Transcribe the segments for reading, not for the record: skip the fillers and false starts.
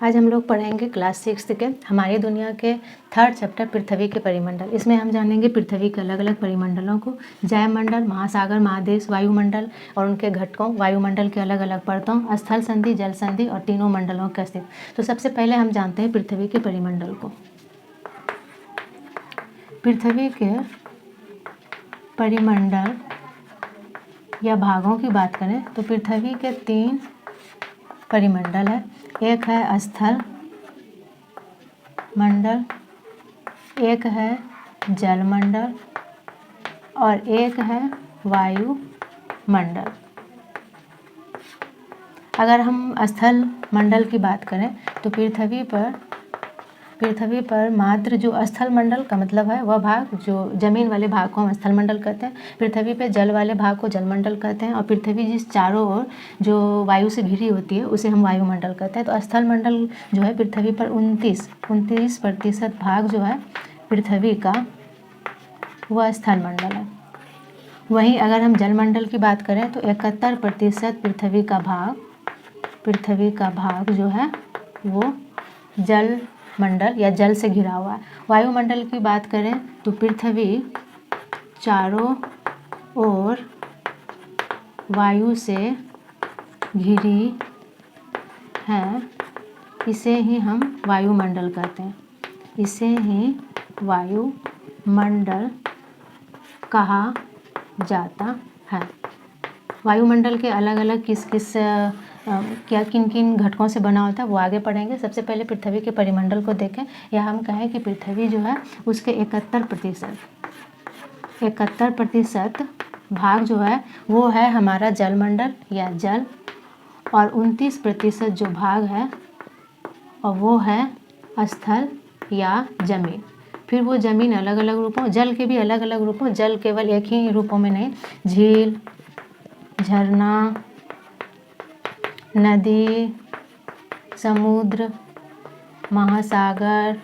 आज हम लोग पढ़ेंगे क्लास 6 के हमारी दुनिया के 3rd चैप्टर पृथ्वी के परिमंडल। इसमें हम जानेंगे पृथ्वी के अलग अलग परिमंडलों को, जयमंडल, महासागर, महादेश, वायुमंडल और उनके घटकों, वायुमंडल के अलग अलग परतों, स्थल संधि, जल संधि और तीनों मंडलों के अस्तित्व। तो सबसे पहले हम जानते हैं पृथ्वी के परिमंडल को। पृथ्वी के परिमंडल या भागों की बात करें तो पृथ्वी के 3 परिमंडल है। एक है स्थल मंडल, एक है जल मंडल और एक है वायु मंडल। अगर हम स्थल मंडल की बात करें तो पृथ्वी पर मात्र जो स्थल मंडल का मतलब है वह भाग, जो जमीन वाले भाग को हम स्थल मंडल कहते हैं। पृथ्वी पे जल वाले भाग को जल मंडल कहते हैं और पृथ्वी जिस चारों ओर जो वायु से घिरी होती है उसे हम वायुमंडल कहते हैं। तो स्थल मंडल जो है पृथ्वी पर 29% भाग जो है पृथ्वी का वह स्थल मंडल है। वहीं अगर हम जल मंडल की बात करें तो 71% पृथ्वी का भाग जो है वो जल मंडल या जल से घिरा हुआ है। वायुमंडल की बात करें तो पृथ्वी चारों ओर वायु से घिरी है, इसे ही हम वायुमंडल कहते हैं। इसे ही वायुमंडल कहा जाता है। वायुमंडल के अलग अलग किन किन घटकों से बना होता है वो आगे पढ़ेंगे। सबसे पहले पृथ्वी के परिमंडल को देखें, या हम कहें कि पृथ्वी जो है उसके 71% भाग जो है वो है हमारा जल मंडल या जल, और 29% जो भाग है और वो है स्थल या जमीन। फिर वो जमीन अलग अलग रूपों, जल के भी अलग अलग रूपों, जल केवल एक ही रूपों में नहीं, झील, झरना, नदी, समुद्र, महासागर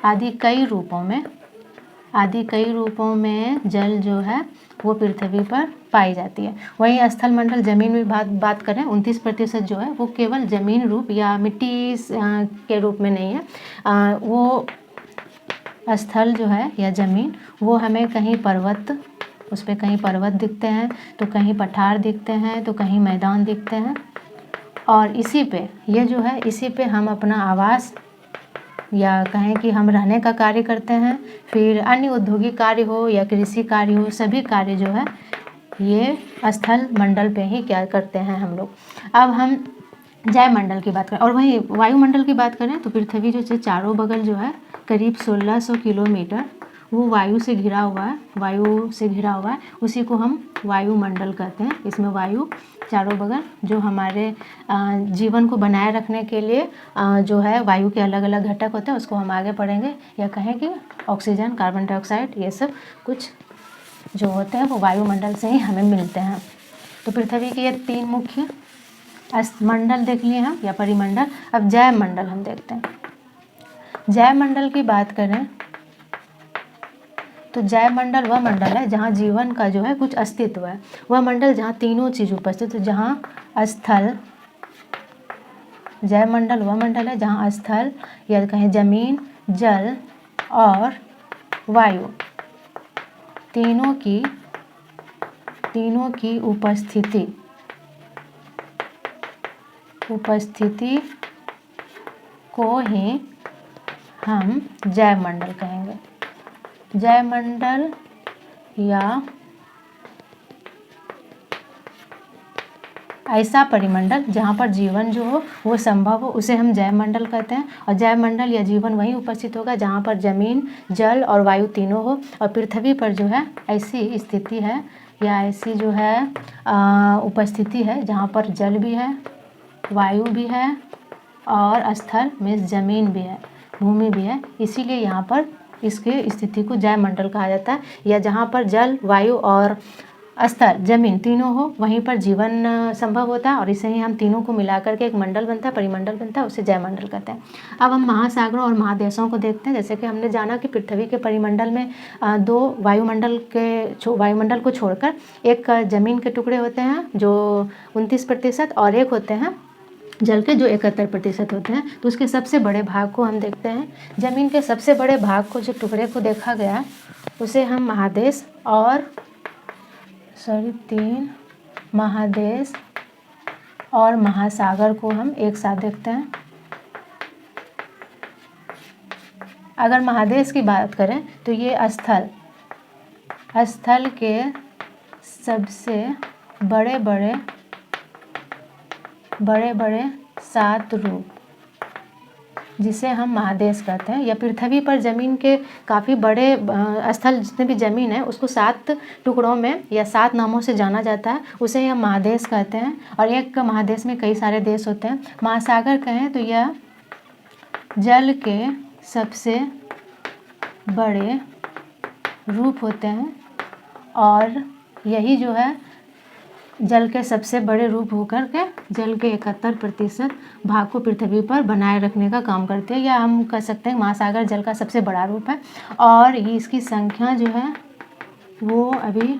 आदि कई रूपों में जल जो है वो पृथ्वी पर पाई जाती है। वहीं स्थल मंडल जमीन में बात करें 29% जो है वो केवल जमीन रूप या मिट्टी के रूप में नहीं है। वो स्थल जो है या जमीन वो हमें कहीं पर्वत, उस पर कहीं पर्वत दिखते हैं तो कहीं पठार दिखते हैं तो कहीं मैदान दिखते हैं, और इसी पे हम अपना आवास या कहें कि हम रहने का कार्य करते हैं। फिर अन्य औद्योगिक कार्य हो या कृषि कार्य हो, सभी कार्य जो है ये स्थल मंडल पे ही क्या करते हैं हम लोग। अब हम जयमंडल की बात करें और वहीं वायुमंडल की बात करें तो पृथ्वी जो चारों बगल जो है करीब 1600 किलोमीटर वो वायु से घिरा हुआ है। उसी को हम वायुमंडल कहते हैं। इसमें वायु चारों बगल जो हमारे जीवन को बनाए रखने के लिए जो है वायु के अलग अलग घटक होते हैं उसको हम आगे पढ़ेंगे, या कहें कि ऑक्सीजन, कार्बन डाइऑक्साइड, ये सब कुछ जो होते हैं वो वायुमंडल से ही हमें मिलते हैं। तो पृथ्वी के ये 3 मुख्य मंडल देख लिए हम या परिमंडल। अब जयमंडल हम देखते हैं। जयमंडल की बात करें तो जयमंडल वह मंडल है जहाँ जीवन का जो है कुछ अस्तित्व है। वह मंडल जहाँ तीनों चीज़ उपस्थित है, जयमंडल वह मंडल है जहाँ स्थल या कहें जमीन, जल और वायु तीनों की उपस्थिति को ही हम जयमंडल कहेंगे। जयमंडल या ऐसा परिमंडल जहाँ पर जीवन जो हो वो संभव हो उसे हम जयमंडल कहते हैं। और जयमंडल या जीवन वहीं उपस्थित होगा जहाँ पर जमीन, जल और वायु तीनों हो। और पृथ्वी पर जो है ऐसी स्थिति है या ऐसी जो है उपस्थिति है जहाँ पर जल भी है, वायु भी है और स्थल में जमीन भी है, भूमि भी है। इसीलिए यहाँ पर इसके स्थिति को जयमंडल कहा जाता है, या जहाँ पर जल, वायु और स्थल, जमीन तीनों हो वहीं पर जीवन संभव होता है, और इसे ही हम तीनों को मिलाकर के एक मंडल बनता है, परिमंडल बनता है, उसे जयमंडल कहते हैं। अब हम महासागरों और महादेशों को देखते हैं। जैसे कि हमने जाना कि पृथ्वी के परिमंडल में 2 वायुमंडल को छोड़कर एक जमीन के टुकड़े होते हैं जो 29%, और एक होते हैं जल के जो 71% होते हैं। तो उसके सबसे बड़े भाग को हम देखते हैं। ज़मीन के सबसे बड़े भाग को, जो टुकड़े को देखा गया है, उसे हम महादेश और 3 महादेश और महासागर को हम एक साथ देखते हैं। अगर महादेश की बात करें तो ये स्थल के सबसे बड़े बड़े 7 रूप, जिसे हम महादेश कहते हैं, या पृथ्वी पर ज़मीन के काफ़ी बड़े स्थल, जितने भी ज़मीन है उसको 7 टुकड़ों में या 7 नामों से जाना जाता है, उसे हम महादेश कहते हैं। और एक महादेश में कई सारे देश होते हैं। महासागर कहें तो यह जल के सबसे बड़े रूप होते हैं, और यही जो है जल के सबसे बड़े रूप होकर के जल के 71% भाग को पृथ्वी पर बनाए रखने का काम करते हैं, या हम कह सकते हैं महासागर जल का सबसे बड़ा रूप है। और ये इसकी संख्या जो है वो अभी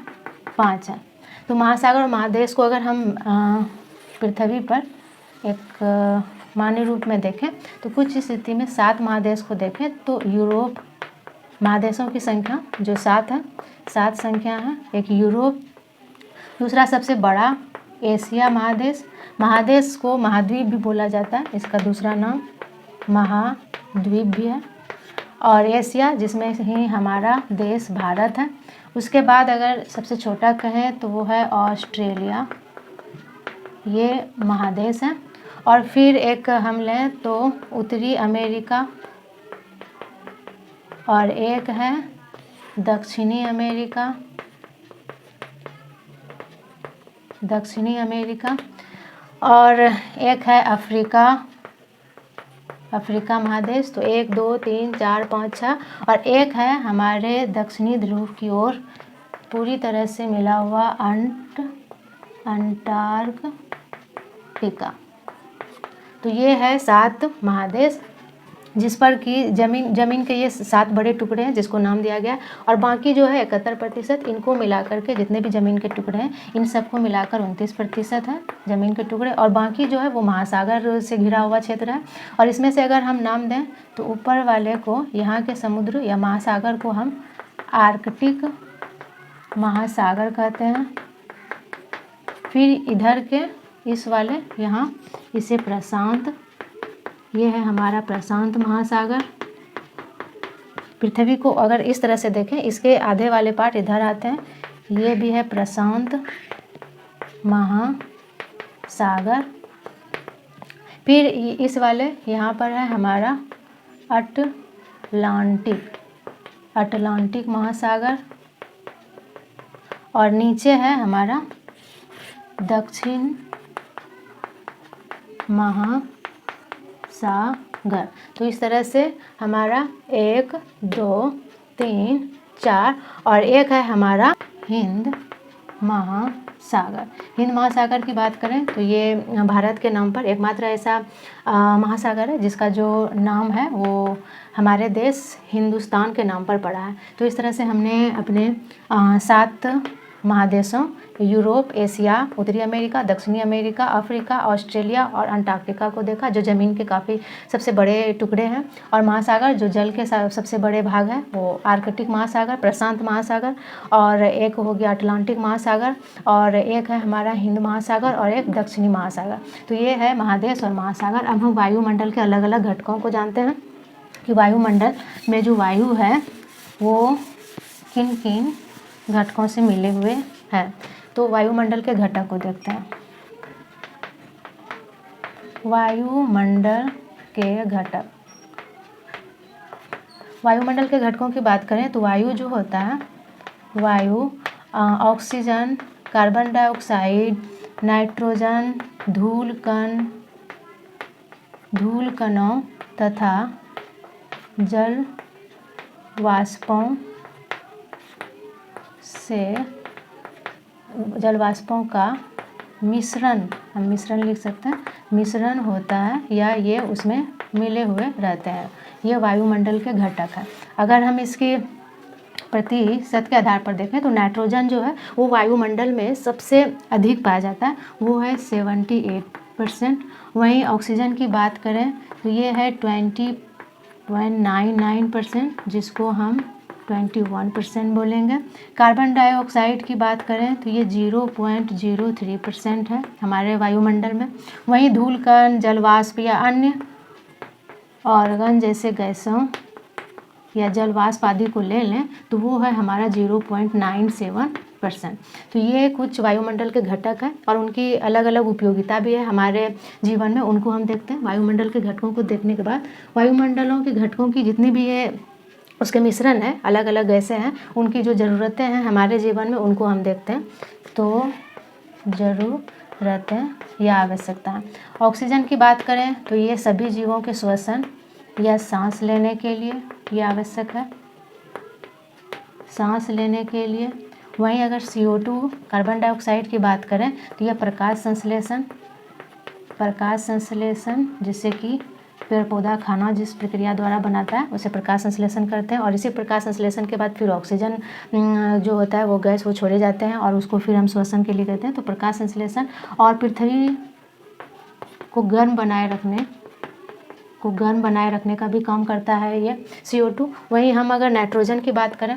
5 है। तो महासागर और महादेश को अगर हम पृथ्वी पर एक मान्य रूप में देखें तो कुछ स्थिति में 7 महादेश को देखें तो यूरोप, महादेशों की संख्या जो 7 है, 7 संख्या है। एक यूरोप, दूसरा सबसे बड़ा एशिया महादेश को महाद्वीप भी बोला जाता है, इसका दूसरा नाम महाद्वीप भी है। और एशिया, जिसमें ही हमारा देश भारत है। उसके बाद अगर सबसे छोटा कहें तो वो है ऑस्ट्रेलिया, ये महादेश है। और फिर एक हम लें तो उत्तरी अमेरिका, और एक है दक्षिणी अमेरिका, और एक है अफ्रीका महादेश। तो 1 2 3 4 5 6, और एक है हमारे दक्षिणी ध्रुव की ओर पूरी तरह से मिला हुआ अंटार्कटिका। तो ये है 7 महादेश, जिस पर कि जमीन के ये 7 बड़े टुकड़े हैं, जिसको नाम दिया गया। और बाकी जो है 71%, इनको मिलाकर के जितने भी ज़मीन के टुकड़े हैं, इन सबको मिलाकर 29% है ज़मीन के टुकड़े। और बाकी जो है वो महासागर से घिरा हुआ क्षेत्र है। और इसमें से अगर हम नाम दें तो ऊपर वाले को, यहाँ के समुद्र या महासागर को हम आर्कटिक महासागर कहते हैं। फिर इधर के इस वाले यहाँ, इसे प्रशांत, ये है हमारा प्रशांत महासागर। पृथ्वी को अगर इस तरह से देखें, इसके आधे वाले पार्ट इधर आते हैं, ये भी है प्रशांत महासागर। फिर इस वाले यहाँ पर है हमारा अटलांटिक महासागर, और नीचे है हमारा दक्षिण महासागर। तो इस तरह से हमारा 1 2 3 4, और एक है हमारा हिंद महासागर की बात करें तो ये भारत के नाम पर एकमात्र ऐसा महासागर है जिसका जो नाम है वो हमारे देश हिंदुस्तान के नाम पर पड़ा है। तो इस तरह से हमने अपने 7 महादेशों यूरोप, एशिया, उत्तरी अमेरिका, दक्षिणी अमेरिका, अफ्रीका, ऑस्ट्रेलिया और अंटार्कटिका को देखा, जो ज़मीन के काफ़ी सबसे बड़े टुकड़े हैं। और महासागर जो जल के सबसे बड़े भाग हैं वो आर्कटिक महासागर, प्रशांत महासागर, और एक हो गया अटलांटिक महासागर, और एक है हमारा हिंद महासागर, और एक दक्षिणी महासागर। तो ये है महादेश और महासागर। अब हम वायुमंडल के अलग अलग घटकों को जानते हैं कि वायुमंडल में जो वायु है वो किन किन घटकों से मिले हुए हैं। तो वायुमंडल के घटक को देखते हैं। वायुमंडल के घटकों की बात करें तो वायु जो होता है, वायु ऑक्सीजन, कार्बन डाइऑक्साइड, नाइट्रोजन, धूल कणों तथा जल वाष्पों का मिश्रण, हम मिश्रण लिख सकते हैं, मिश्रण होता है या ये उसमें मिले हुए रहते हैं। ये वायुमंडल के घटक है। अगर हम इसकी प्रतिशत के आधार पर देखें तो नाइट्रोजन जो है वो वायुमंडल में सबसे अधिक पाया जाता है, वो है 78 वहीं ऑक्सीजन की बात करें तो ये है 20.99%, जिसको हम 21% बोलेंगे। कार्बन डाइऑक्साइड की बात करें तो ये 0.03% है हमारे वायुमंडल में। वहीं धूल कण, जलवाष्प या अन्य ऑर्गन जैसे गैसों या जलवाष्प आदि को ले लें तो वो है हमारा 0.97%। तो ये कुछ वायुमंडल के घटक हैं और उनकी अलग अलग उपयोगिता भी है हमारे जीवन में, उनको हम देखते हैं। वायुमंडल के घटकों को देखने के बाद वायुमंडलों के घटकों की जितनी भी ये उसके मिश्रण है, अलग अलग गैसें हैं, उनकी जो ज़रूरतें हैं हमारे जीवन में उनको हम देखते हैं। तो ज़रूरतें या आवश्यकता। ऑक्सीजन की बात करें तो ये सभी जीवों के श्वसन या सांस लेने के लिए ये आवश्यक है, सांस लेने के लिए। वहीं अगर CO2 कार्बन डाइऑक्साइड की बात करें तो यह प्रकाश संश्लेषण जिससे कि पेड़ पौधा खाना जिस प्रक्रिया द्वारा बनाता है उसे प्रकाश संश्लेषण करते हैं, और इसी प्रकाश संश्लेषण के बाद फिर ऑक्सीजन जो होता है वो गैस वो छोड़े जाते हैं और उसको फिर हम श्वसन के लिए कहते हैं। तो प्रकाश संश्लेषण और पृथ्वी को गर्म बनाए रखने का भी काम करता है ये CO2। वहीं हम अगर नाइट्रोजन की बात करें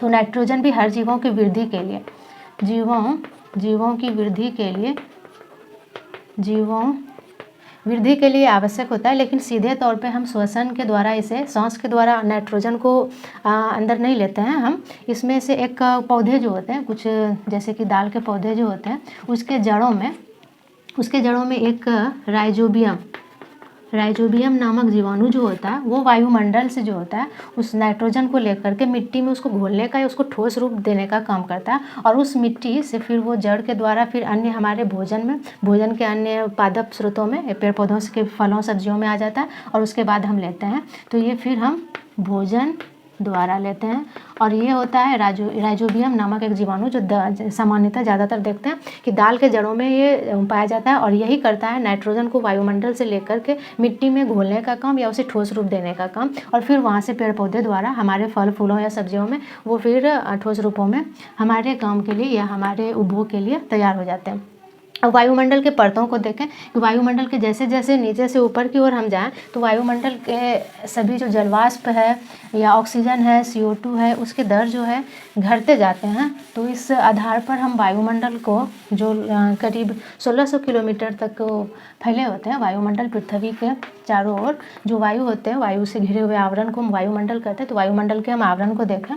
तो नाइट्रोजन भी हर जीवों की वृद्धि के लिए वृद्धि के लिए आवश्यक होता है, लेकिन सीधे तौर पे हम श्वसन के द्वारा इसे सांस के द्वारा नाइट्रोजन को अंदर नहीं लेते हैं हम। इसमें से एक पौधे जो होते हैं, कुछ जैसे कि दाल के पौधे जो होते हैं, उसके जड़ों में एक राइजोबियम नामक जीवाणु जो होता है वो वायुमंडल से जो होता है उस नाइट्रोजन को लेकर के मिट्टी में उसको घोलने का या उसको ठोस रूप देने का काम करता है, और उस मिट्टी से फिर वो जड़ के द्वारा फिर अन्य हमारे भोजन के अन्य पादप स्रोतों में, पेड़ पौधों के फलों सब्जियों में आ जाता है और उसके बाद हम लेते हैं। तो ये फिर हम भोजन द्वारा लेते हैं, और ये होता है राइजोबियम नामक एक जीवाणु जो सामान्यतः ज़्यादातर देखते हैं कि दाल के जड़ों में ये पाया जाता है, और यही करता है नाइट्रोजन को वायुमंडल से लेकर के मिट्टी में घोलने का काम या उसे ठोस रूप देने का काम, और फिर वहाँ से पेड़ पौधे द्वारा हमारे फल फूलों या सब्जियों में वो फिर ठोस रूपों में हमारे काम के लिए या हमारे उपभोग के लिए तैयार हो जाते हैं। अब वायुमंडल के परतों को देखें कि वायुमंडल के जैसे जैसे नीचे से ऊपर की ओर हम जाएं तो वायुमंडल के सभी जो जलवाष्प है या ऑक्सीजन है, CO2 है, उसके दर जो है घटते जाते हैं। तो इस आधार पर हम वायुमंडल को जो करीब 1600 किलोमीटर तक फैले होते हैं वायुमंडल, पृथ्वी के चारों ओर जो वायु होते हैं, वायु से घिरे हुए आवरण को हम वायुमंडल कहते हैं। तो वायुमंडल के हम आवरण को देखें,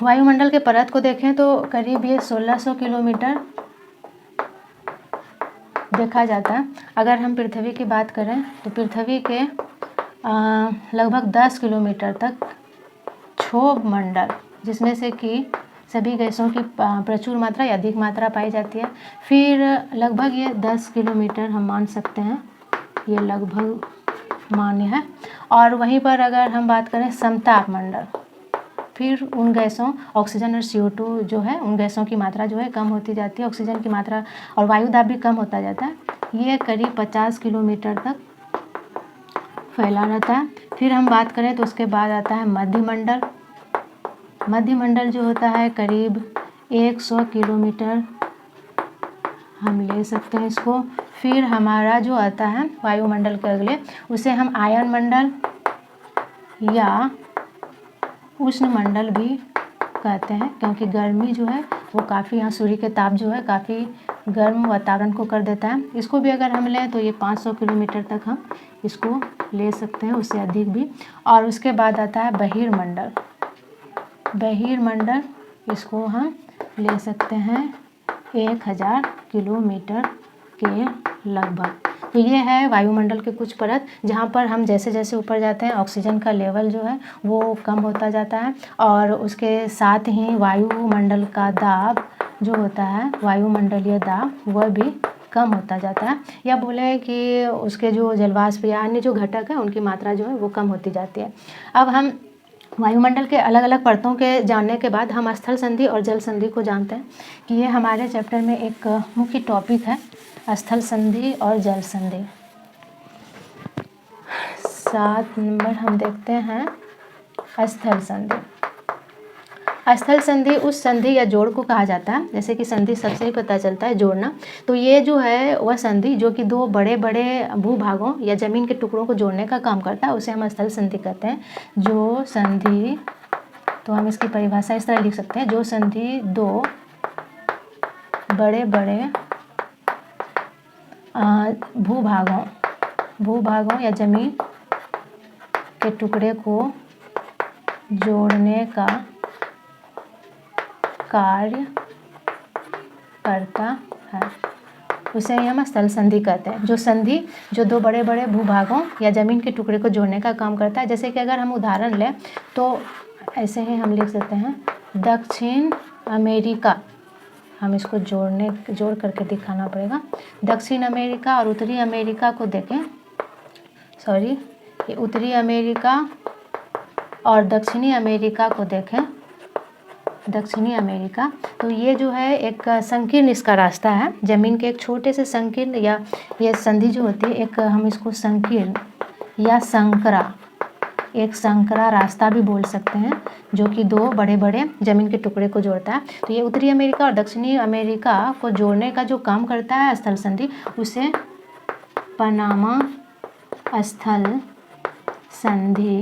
वायुमंडल के परत को देखें तो करीब ये 1600 किलोमीटर देखा जाता है। अगर हम पृथ्वी की बात करें तो पृथ्वी के लगभग 10 किलोमीटर तक क्षोभ मंडल, जिसमें से कि सभी गैसों की प्रचुर मात्रा या अधिक मात्रा पाई जाती है। फिर लगभग ये 10 किलोमीटर हम मान सकते हैं, ये लगभग मान्य है। और वहीं पर अगर हम बात करें समताप मंडल, फिर उन गैसों ऑक्सीजन और CO2 जो है उन गैसों की मात्रा जो है कम होती जाती है, ऑक्सीजन की मात्रा और वायु दाब भी कम होता जाता है। ये करीब 50 किलोमीटर तक फैला रहता है। फिर हम बात करें तो उसके बाद आता है मध्यमंडल जो होता है करीब 100 किलोमीटर हम ले सकते हैं इसको। फिर हमारा जो आता है वायुमंडल के अगले, उसे हम आयन मंडल या उष्ण मंडल भी कहते हैं, क्योंकि गर्मी जो है वो काफ़ी, यहाँ सूर्य के ताप जो है काफ़ी गर्म वातावरण को कर देता है। इसको भी अगर हम लें तो ये 500 किलोमीटर तक हम इसको ले सकते हैं, उससे अधिक भी। और उसके बाद आता है बहिर्मंडल, इसको हम ले सकते हैं 1000 किलोमीटर के लगभग। तो ये है वायुमंडल के कुछ परत, जहाँ पर हम जैसे जैसे ऊपर जाते हैं ऑक्सीजन का लेवल जो है वो कम होता जाता है, और उसके साथ ही वायुमंडल का दाब जो होता है, वायुमंडलीय दाब, वह भी कम होता जाता है, या बोले कि उसके जो जलवाष्प या अन्य जो घटक हैं उनकी मात्रा जो है वो कम होती जाती है। अब हम वायुमंडल के अलग अलग परतों के जानने के बाद हम स्थल संधि और जल संधि को जानते हैं कि ये हमारे चैप्टर में एक मुख्य टॉपिक है, स्थल संधि और जल संधि। 7 नंबर हम देखते हैं स्थल संधि। स्थल संधि उस संधि या जोड़ को कहा जाता है, जैसे कि संधि सबसे ही पता चलता है जोड़ना, तो ये जो है वह संधि जो कि दो बड़े बड़े भूभागों या जमीन के टुकड़ों को जोड़ने का काम करता है, उसे हम स्थल संधि कहते हैं। जो संधि, तो हम इसकी परिभाषा इस तरह लिख सकते हैं, जो संधि दो बड़े बड़े भूभागों या जमीन के टुकड़े को जोड़ने का कार्य करता है, उसे हम स्थल संधि कहते हैं। जो संधि जो दो बड़े बड़े भूभागों या जमीन के टुकड़े को जोड़ने का काम करता है, जैसे कि अगर हम उदाहरण लें तो ऐसे ही हम लिख सकते हैं दक्षिण अमेरिका, हम इसको जोड़ करके दिखाना पड़ेगा। दक्षिण अमेरिका और उत्तरी अमेरिका को देखें, ये उत्तरी अमेरिका और दक्षिणी अमेरिका को देखें, दक्षिणी अमेरिका, तो ये जो है एक संकीर्ण इसका रास्ता है, जमीन के एक छोटे से संकीर्ण, या ये संधि जो होती है एक हम इसको संकीर्ण या संकरा, एक संकरा रास्ता भी बोल सकते हैं, जो कि दो बड़े बड़े जमीन के टुकड़े को जोड़ता है। तो ये उत्तरी अमेरिका और दक्षिणी अमेरिका को जोड़ने का जो काम करता है स्थल संधि, उसे पनामा स्थल संधि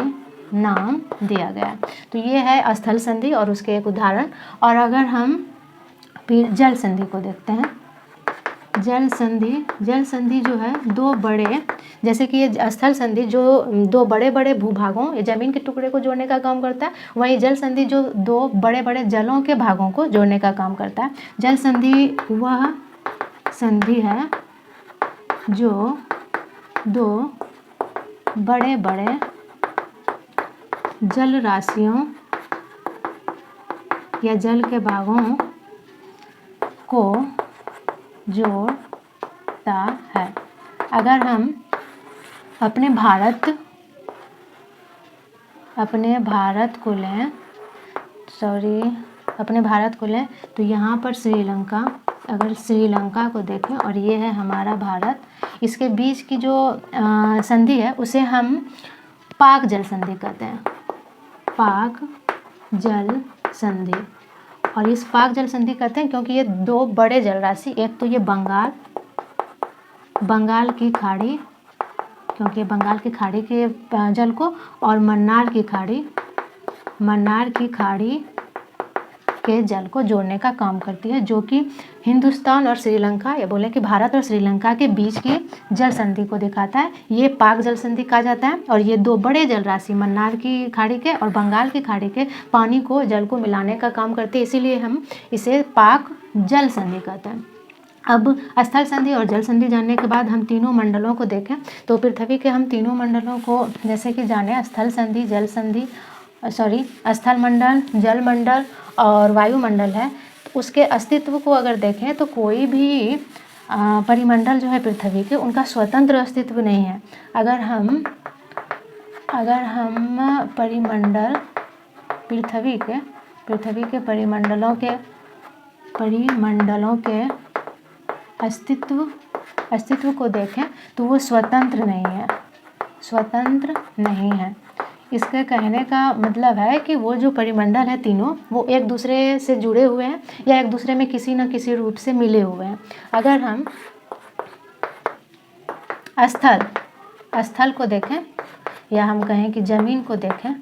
नाम दिया गया। तो ये है स्थल संधि और उसके एक उदाहरण। और अगर हम फिर जल संधि को देखते हैं, जल संधि जो है दो बड़े, जैसे कि ये स्थल संधि जो दो बड़े बड़े भूभागों या जमीन के टुकड़े को जोड़ने का काम करता है, वहीं जल संधि जो दो बड़े बड़े जलों के भागों को जोड़ने का काम करता है। जल संधि वह संधि है जो दो बड़े बड़े जल राशियों या जल के भागों को जोड़ता है। अगर हम अपने भारत को लें तो यहाँ पर श्रीलंका, अगर श्रीलंका को देखें और ये है हमारा भारत, इसके बीच की जो संधि है उसे हम पाक जल संधि कहते हैं, पाक जल संधि। और इस पाक जल संधि कहते हैं क्योंकि ये दो बड़े जल राशि, एक तो ये बंगाल की खाड़ी, क्योंकि बंगाल की खाड़ी के जल को, और मन्नार की खाड़ी के जल को जोड़ने का काम करती है, जो कि हिंदुस्तान और श्रीलंका, या बोले कि भारत और श्रीलंका के बीच की जल संधि को दिखाता है। ये पाक जल संधि कहा जाता है। और ये दो बड़े जल राशि मन्नार की खाड़ी के और बंगाल की खाड़ी के पानी को, जल को मिलाने का काम करते हैं, इसीलिए हम इसे पाक जल संधि कहते हैं। अब स्थल संधि और जल संधि जानने के बाद हम तीनों मंडलों को देखें तो पृथ्वी के हम तीनों मंडलों को जैसे कि जाने, स्थल संधि, स्थल मंडल, जल मंडल और वायुमंडल है। उसके अस्तित्व को अगर देखें तो कोई भी परिमंडल जो है पृथ्वी के, उनका स्वतंत्र अस्तित्व नहीं है। अगर हम परिमंडल, पृथ्वी के परिमंडलों के अस्तित्व को देखें तो वो स्वतंत्र नहीं है। इसके कहने का मतलब है कि वो जो परिमंडल है तीनों, वो एक दूसरे से जुड़े हुए हैं या एक दूसरे में किसी न किसी रूप से मिले हुए हैं। अगर हम स्थल को देखें या हम कहें कि जमीन को देखें,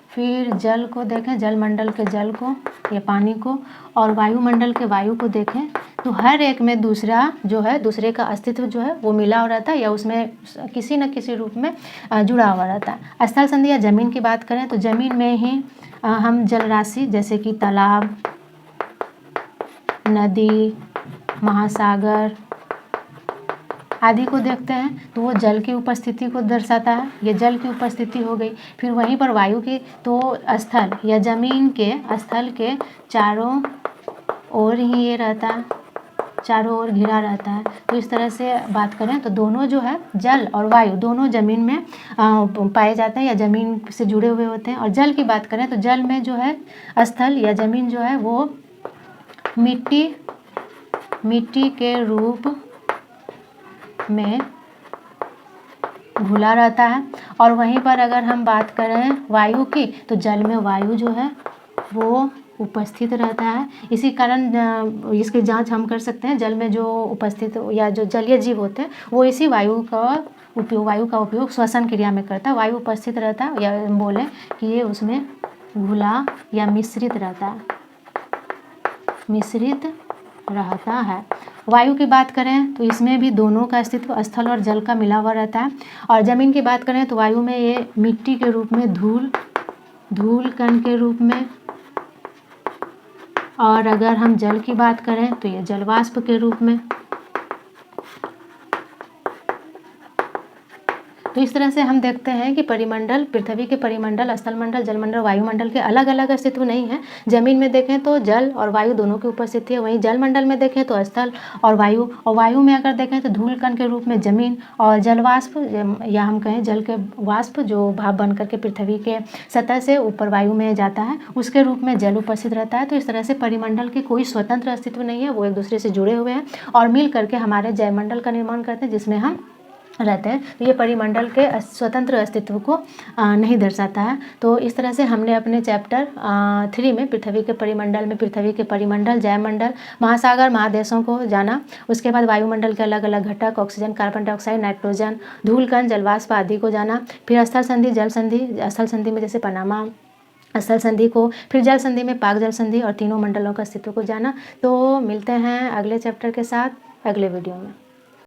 फिर जल को देखें, जल मंडल के जल को या पानी को, और वायुमंडल के वायु को देखें, तो हर एक में दूसरे का अस्तित्व जो है वो मिला हुआ रहता है या उसमें किसी न किसी रूप में जुड़ा हुआ रहता है। स्थल संधि या जमीन की बात करें तो जमीन में ही हम जल राशि जैसे कि तालाब, नदी, महासागर आदि को देखते हैं, तो वो जल की उपस्थिति को दर्शाता है। ये जल की उपस्थिति हो गई। फिर वहीं पर वायु की, तो स्थल या जमीन के स्थल के चारों ओर ही ये रहता है, चारों ओर घिरा रहता है। तो इस तरह से बात करें तो दोनों जो है जल और वायु दोनों जमीन में पाए जाते हैं या जमीन से जुड़े हुए होते हैं। और जल की बात करें तो जल में जो है स्थल या जमीन जो है वो मिट्टी के रूप में घुला रहता है। और वहीं पर अगर हम बात करें वायु की, तो जल में वायु जो है वो उपस्थित रहता है। इसी कारण इसकी जांच हम कर सकते हैं, जल में जो उपस्थित या जो जलीय जीव होते हैं वो इसी वायु का उपयोग श्वसन क्रिया में करता है। वायु उपस्थित रहता है, या बोले कि ये उसमें घुला या मिश्रित रहता है, मिश्रित रहता है। वायु की बात करें तो इसमें भी दोनों का अस्तित्व, स्थल और जल का मिला हुआ रहता है। और जमीन की बात करें तो वायु में ये मिट्टी के रूप में, धूल कण के रूप में, और अगर हम जल की बात करें तो ये जलवाष्प के रूप में। तो इस तरह से हम देखते हैं कि परिमंडल, पृथ्वी के परिमंडल, स्थलमंडल, जलमंडल, वायुमंडल के अलग अलग अस्तित्व नहीं है। जमीन में देखें तो जल और वायु दोनों की उपस्थिति है, वहीं जलमंडल में देखें तो स्थल और वायु में अगर देखें तो धूल कण के रूप में जमीन, और जलवाष्प या हम कहें जल के वाष्प जो भाप बन करके पृथ्वी के सतह से ऊपर वायु में जाता है, उसके रूप में जल उपस्थित रहता है। तो इस तरह से परिमंडल के कोई स्वतंत्र अस्तित्व नहीं है, वो एक दूसरे से जुड़े हुए हैं और मिल करके हमारे जयमंडल का निर्माण करते हैं, जिसमें हम रहते हैं। तो ये परिमंडल के स्वतंत्र अस्तित्व को नहीं दर्शाता है। तो इस तरह से हमने अपने चैप्टर 3 में पृथ्वी के परिमंडल, जयमंडल, महासागर, महादेशों को जाना। उसके बाद वायुमंडल के अलग अलग घटक, ऑक्सीजन, कार्बन डाइऑक्साइड, नाइट्रोजन, धूलकण, जलवाष्प आदि को जाना। फिर स्थल संधि, जल संधि, स्थल संधि में जैसे पनामा स्थल संधि को, फिर जल संधि में पाक जल संधि और तीनों मंडलों का अस्तित्व को जाना। तो मिलते हैं अगले चैप्टर के साथ अगले वीडियो में।